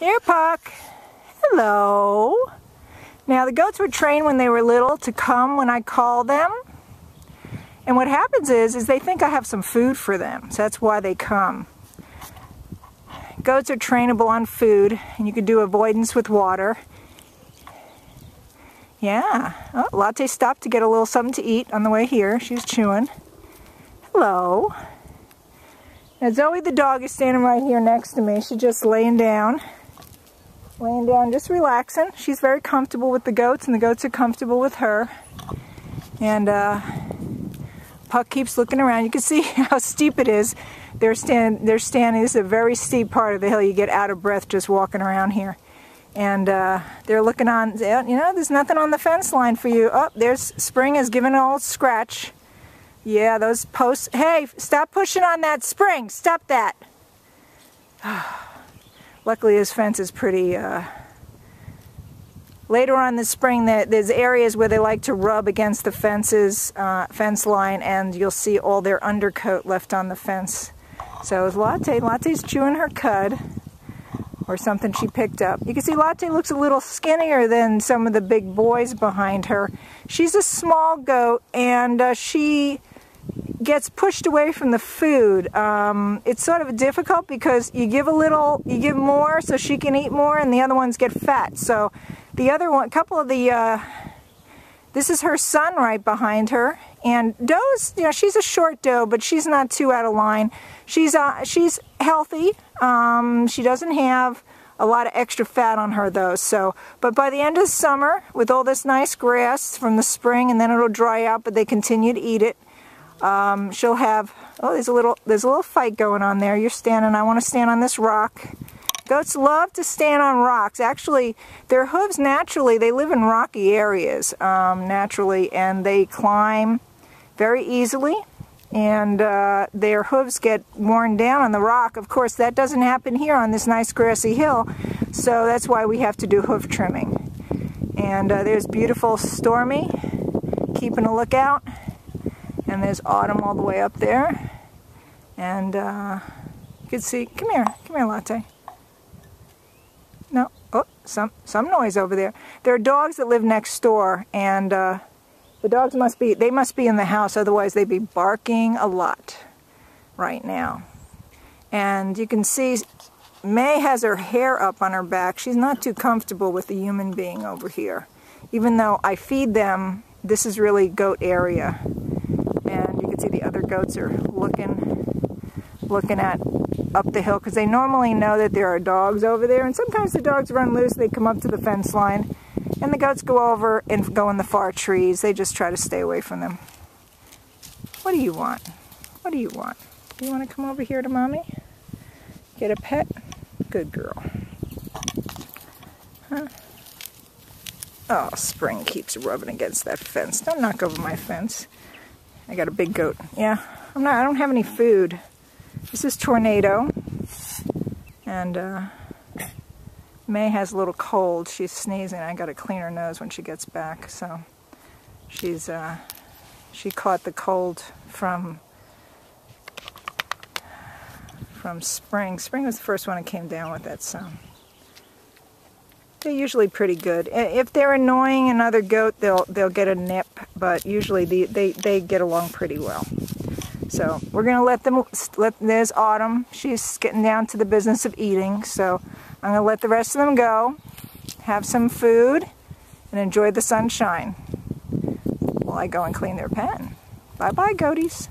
Here, Puck. Hello. Now, the goats were trained when they were little to come when I call them. And what happens is they think I have some food for them. So that's why they come. Goats are trainable on food, and you can do avoidance with water. Yeah. Oh, Latte stopped to get a little something to eat on the way here. She's chewing. Hello. Now, Zoe the dog is standing right here next to me. She's just laying down. Laying down, just relaxing. She's very comfortable with the goats, and the goats are comfortable with her. And Puck keeps looking around. You can see how steep it is. They're standing. This is a very steep part of the hill. You get out of breath just walking around here. And they're looking on. You know, there's nothing on the fence line for you. Oh, there's Spring has given an old scratch. Yeah, those posts. Hey, stop pushing on that, Spring. Stop that. Luckily, this fence is pretty. Later on this spring, there's areas where they like to rub against the fence line, and you'll see all their undercoat left on the fence. So Latte's chewing her cud, or something she picked up. You can see Latte looks a little skinnier than some of the big boys behind her. She's a small goat, and she gets pushed away from the food. It's sort of difficult because you give a little, you give more so she can eat more, and the other ones get fat. So the other one, this is her son right behind her. And does, you know, she's a short doe, but she's not too out of line. She's healthy. She doesn't have a lot of extra fat on her though. So, but by the end of the summer, with all this nice grass from the spring, and then it'll dry out, but they continue to eat it. She'll have, oh, there's a little fight going on there. You're standing, I want to stand on this rock. Goats love to stand on rocks. Actually, their hooves naturally, they live in rocky areas naturally, and they climb very easily, and their hooves get worn down on the rock. Of course, that doesn't happen here on this nice grassy hill, so that's why we have to do hoof trimming. And there's beautiful Stormy keeping a lookout. And there's Autumn all the way up there. And you can see, come here, Latte. No, oh, some noise over there. There are dogs that live next door, and the dogs must be in the house, otherwise they'd be barking a lot right now. And you can see May has her hair up on her back. She's not too comfortable with the human being over here. Even though I feed them, this is really goat area. And you can see the other goats are looking at up the hill, because they normally know that there are dogs over there, and sometimes the dogs run loose. They come up to the fence line, and the goats go over and go in the far trees. They just try to stay away from them. What do you want? What do you want? Do you want to come over here to Mommy? Get a pet? Good girl. Huh? Oh, Spring keeps rubbing against that fence. Don't knock over my fence. I got a big goat. Yeah, I don't have any food. This is Tornado. And May has a little cold. She's sneezing. I got to clean her nose when she gets back. So she caught the cold from Spring. Spring was the first one that came down with it, so they're usually pretty good. If they're annoying another goat, they'll get a nip, but usually they get along pretty well. So we're gonna there's Autumn. She's getting down to the business of eating, so I'm gonna let the rest of them go, have some food, and enjoy the sunshine while I go and clean their pen. Bye-bye, goaties.